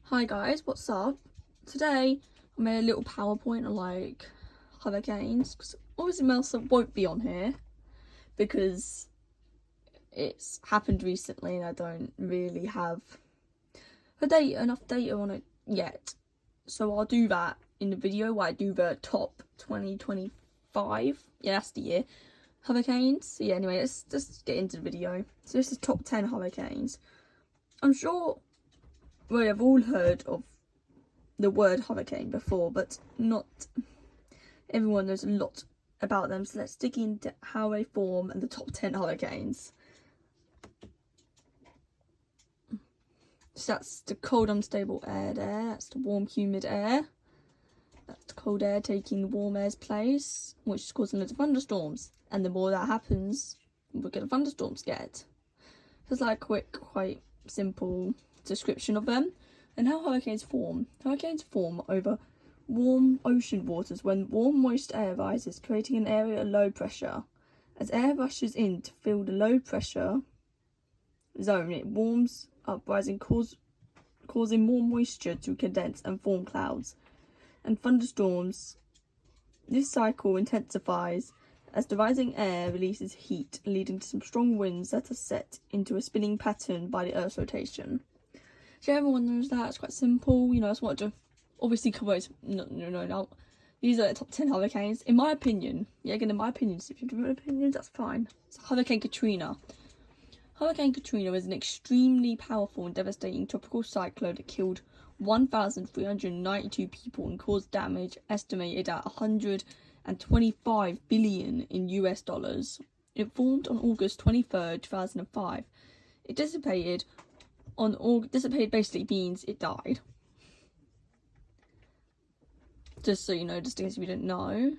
Hi guys, what's up? Today I made a little PowerPoint on hurricanes, because obviously Melissa won't be on here because it's happened recently and I don't really have enough data on it yet. So I'll do that in the video where I do the top 2025. Yeah, that's the year. Hurricanes. So yeah, anyway, let's just get into the video. So this is top 10 hurricanes. I'm sure we have all heard of the word hurricane before, but not everyone knows a lot about them. So let's dig into how they form and the top 10 hurricanes. So that's the cold, unstable air there. That's the warm, humid air. That's the cold air taking the warm air's place, which is causing loads of thunderstorms. And the more that happens, we're going to thunderstorms get. So it's like a quick, quite simple description of them. And how hurricanes form. Hurricanes form over warm ocean waters when warm moist air rises, creating an area of low pressure. As air rushes in to fill the low pressure zone, it warms up, causing more moisture to condense and form clouds and thunderstorms. This cycle intensifies as the rising air releases heat, leading to some strong winds that are set into a spinning pattern by the Earth's rotation. So everyone knows that. It's quite simple. I just wanted to obviously cover it. No. These are the top 10 hurricanes. In my opinion, again, in my opinion, so if you have different opinions, that's fine. So Hurricane Katrina. Hurricane Katrina was an extremely powerful and devastating tropical cyclone that killed 1,392 people and caused damage estimated at 125 billion in US dollars. It formed on August 23rd, 2005. It dissipated basically means it died. Just so you know, just in case you didn't know.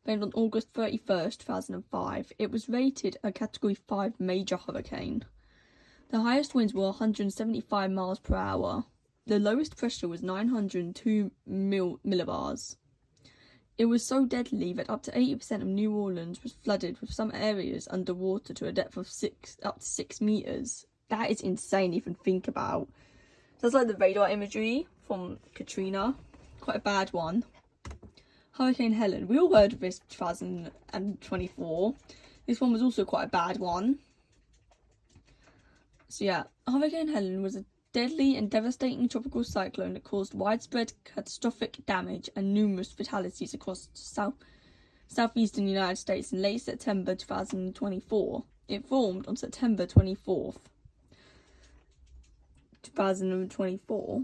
Formed on August 31st, 2005. It was rated a Category 5 major hurricane. The highest winds were 175 miles per hour. The lowest pressure was 902 millibars. It was so deadly that up to 80% of New Orleans was flooded, with some areas underwater to a depth of up to 6 meters. That is insane, even think about. So that's like the radar imagery from Katrina. Quite a bad one. Hurricane Helen. We all heard of this 2024. This one was also quite a bad one. So yeah, Hurricane Helen was a deadly and devastating tropical cyclone that caused widespread catastrophic damage and numerous fatalities across the southeastern United States in late September 2024. It formed on September 24th. 2024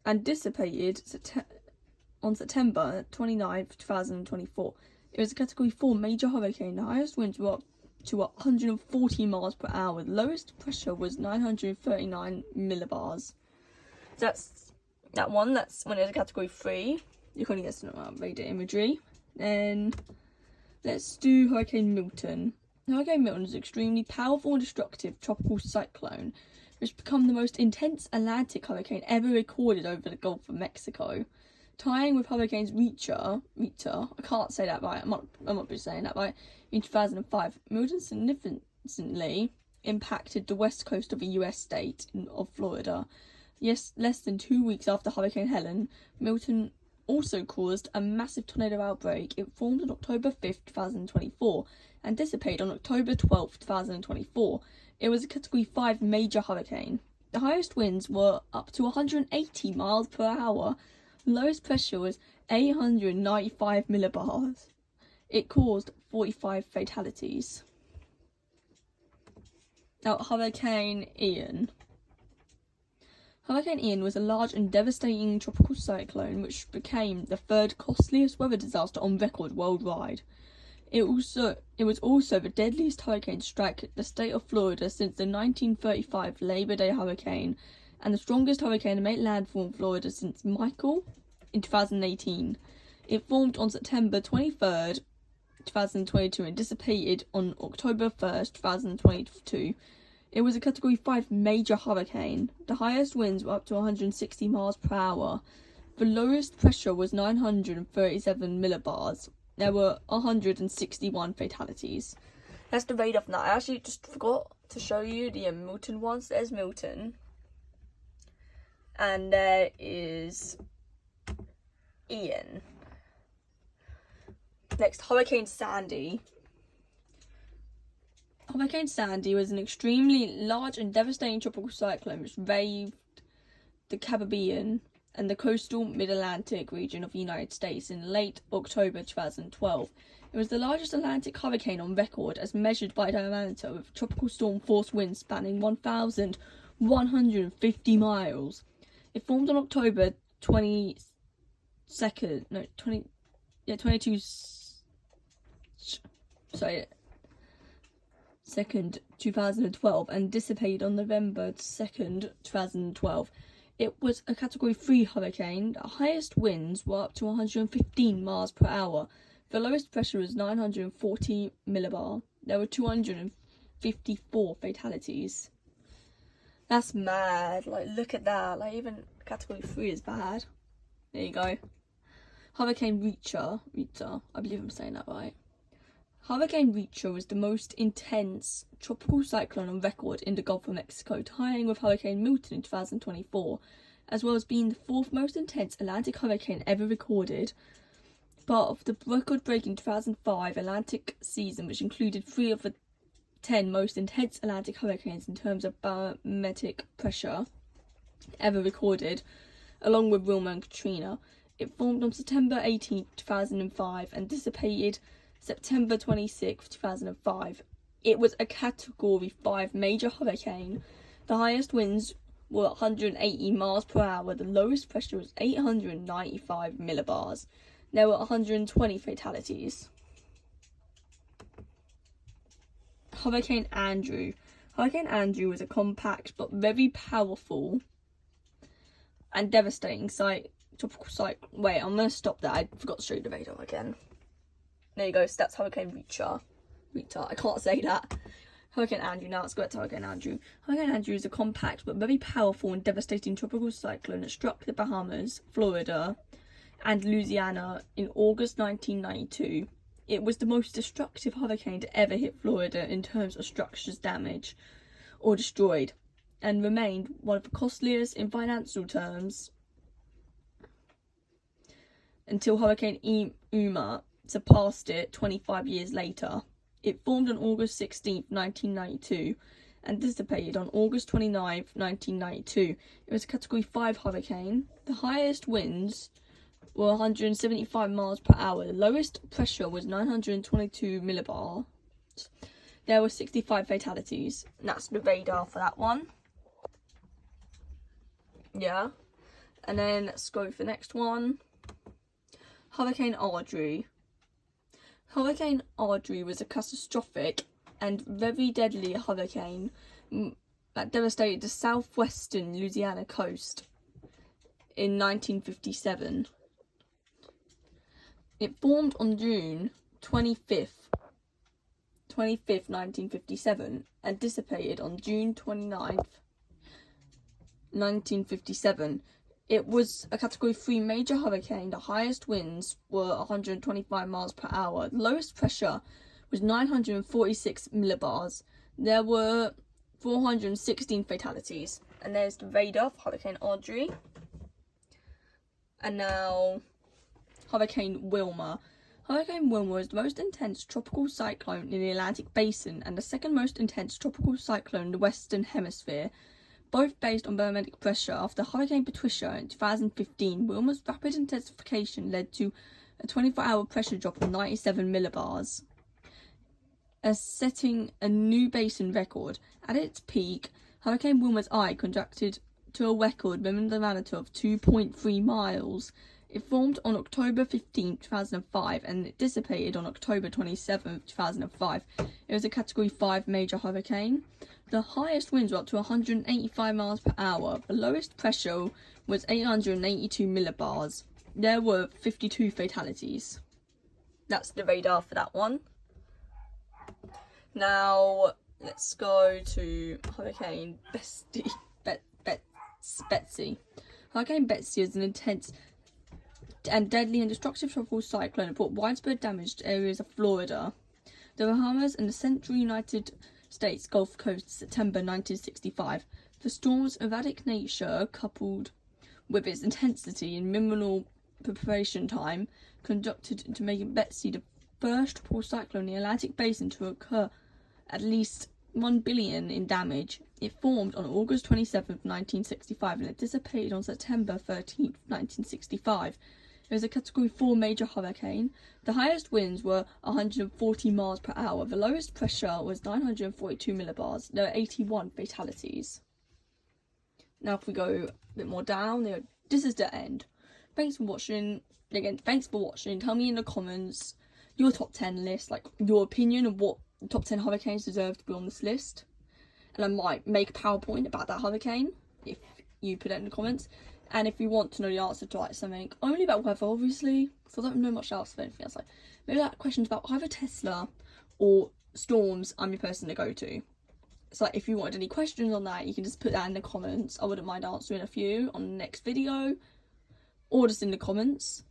and dissipated on September 29th, 2024. It was a Category 4 major hurricane. The highest winds were up to 140 miles per hour. The lowest pressure was 939 millibars. So that's that one. That's when it was a Category 3. You can get some radar imagery. Then let's do Hurricane Milton. Hurricane Milton is an extremely powerful and destructive tropical cyclone which has become the most intense Atlantic hurricane ever recorded over the Gulf of Mexico. Tying with Hurricanes Rita, I can't say that right, I'm not be saying that right, in 2005, Milton significantly impacted the west coast of the US state of Florida. Yes, less than 2 weeks after Hurricane Helen, Milton also caused a massive tornado outbreak. It formed on October 5th, 2024, and dissipated on October 12th, 2024. It was a Category 5 major hurricane. The highest winds were up to 180 miles per hour. The lowest pressure was 895 millibars. It caused 45 fatalities. Now, Hurricane Ian. Hurricane Ian was a large and devastating tropical cyclone which became the third costliest weather disaster on record worldwide. It was also the deadliest hurricane to strike the state of Florida since the 1935 Labor Day hurricane, and the strongest hurricane to make landfall in Florida since Michael in 2018. It formed on September 23rd, 2022 and dissipated on October 1st, 2022. It was a Category 5 major hurricane. The highest winds were up to 160 miles per hour. The lowest pressure was 937 millibars. There were 161 fatalities. That's the radar of that. I actually just forgot to show you the Milton ones. There's Milton. And there is Ian. Next, Hurricane Sandy. Hurricane Sandy was an extremely large and devastating tropical cyclone which ravaged the Caribbean and the coastal mid-Atlantic region of the United States in late October 2012. It was the largest Atlantic hurricane on record as measured by diameter, with tropical storm force winds spanning 1,150 miles. It formed on October 22nd, 2012 and dissipated on November 2nd, 2012. It was a Category 3 hurricane. The highest winds were up to 115 miles per hour. The lowest pressure was 940 millibar. There were 254 fatalities. That's mad. Like, look at that. Like, even Category 3 is bad. There you go. Hurricane Rita, I believe I'm saying that right. Hurricane Rita was the most intense tropical cyclone on record in the Gulf of Mexico, tying with Hurricane Milton in 2024, as well as being the fourth most intense Atlantic hurricane ever recorded. Part of the record-breaking 2005 Atlantic season, which included 3 of the 10 most intense Atlantic hurricanes in terms of barometric pressure ever recorded, along with Wilma and Katrina. It formed on September 18, 2005 and dissipated September 26, 2005. It was a Category 5 major hurricane. The highest winds were 180 miles per hour. The lowest pressure was 895 millibars. There were 120 fatalities. Hurricane Andrew. Hurricane Andrew was a compact but very powerful and devastating tropical cyclone. Wait, I'm going to stop there. I forgot to show you the radar again. There you go, so that's Hurricane Rita. I can't say that. Hurricane Andrew. Now let's go back to Hurricane Andrew. Hurricane Andrew is a compact but very powerful and devastating tropical cyclone that struck the Bahamas, Florida, and Louisiana in August 1992. It was the most destructive hurricane to ever hit Florida in terms of structures damaged or destroyed, and remained one of the costliest in financial terms until Hurricane Irma surpassed it 25 years later. It formed on August 16, 1992 and dissipated on August 29, 1992. It was a Category 5 hurricane. The highest winds were 175 miles per hour. The lowest pressure was 922 millibars. There were 65 fatalities. And that's the radar for that one. Yeah. And then let's go for the next one. Hurricane Audrey. Hurricane Audrey was a catastrophic and very deadly hurricane that devastated the southwestern Louisiana coast in 1957. It formed on June 25th, 1957 and dissipated on June 29th, 1957. It was a Category 3 major hurricane. The highest winds were 125 miles per hour. The lowest pressure was 946 millibars. There were 416 fatalities. And there's the radar for Hurricane Audrey. And now, Hurricane Wilma. Hurricane Wilma is the most intense tropical cyclone in the Atlantic Basin and the second most intense tropical cyclone in the Western Hemisphere. Both based on barometric pressure. After Hurricane Patricia in 2015, Wilma's rapid intensification led to a 24-hour pressure drop of 97 millibars, setting a new basin record. At its peak, Hurricane Wilma's eye contracted to a record minimum diameter of 2.3 miles. It formed on October 15, 2005 and it dissipated on October 27, 2005. It was a Category 5 major hurricane. The highest winds were up to 185 miles per hour. The lowest pressure was 882 millibars. There were 52 fatalities. That's the radar for that one. Now, let's go to Hurricane Betsy. Hurricane Betsy is an intense and deadly and destructive tropical cyclone that brought widespread damage to areas of Florida, the Bahamas, and the central United States Gulf Coast in September 1965. The storm's erratic nature, coupled with its intensity and minimal preparation time, conducted to make Betsy the first tropical cyclone in the Atlantic Basin to occur at least 1 billion in damage. It formed on August 27th, 1965, and it dissipated on September 13th, 1965. It was a Category 4 major hurricane. The highest winds were 140 miles per hour. The lowest pressure was 942 millibars. There were 81 fatalities. Now if we go a bit more down, this is the end. Thanks for watching. Again, thanks for watching. Tell me in the comments your top 10 list, like your opinion of what the top 10 hurricanes deserve to be on this list. And I might make a PowerPoint about that hurricane if you put it in the comments. And if you want to know the answer to like something only about weather, obviously, because I don't know much else about anything else, like maybe like questions about either Tesla or storms, I'm your person to go to. So like, if you wanted any questions on that, you can just put that in the comments. I wouldn't mind answering a few on the next video, or just in the comments.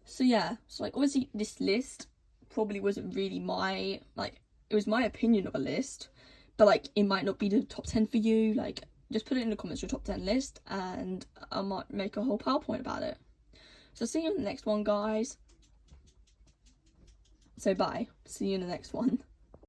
So yeah, so like obviously this list probably wasn't really my, like, it was my opinion of a list, but like it might not be the top 10 for you. Like, just put it in the comments, your top 10 list, and I might make a whole PowerPoint about it. So see you in the next one, guys. So bye. See you in the next one.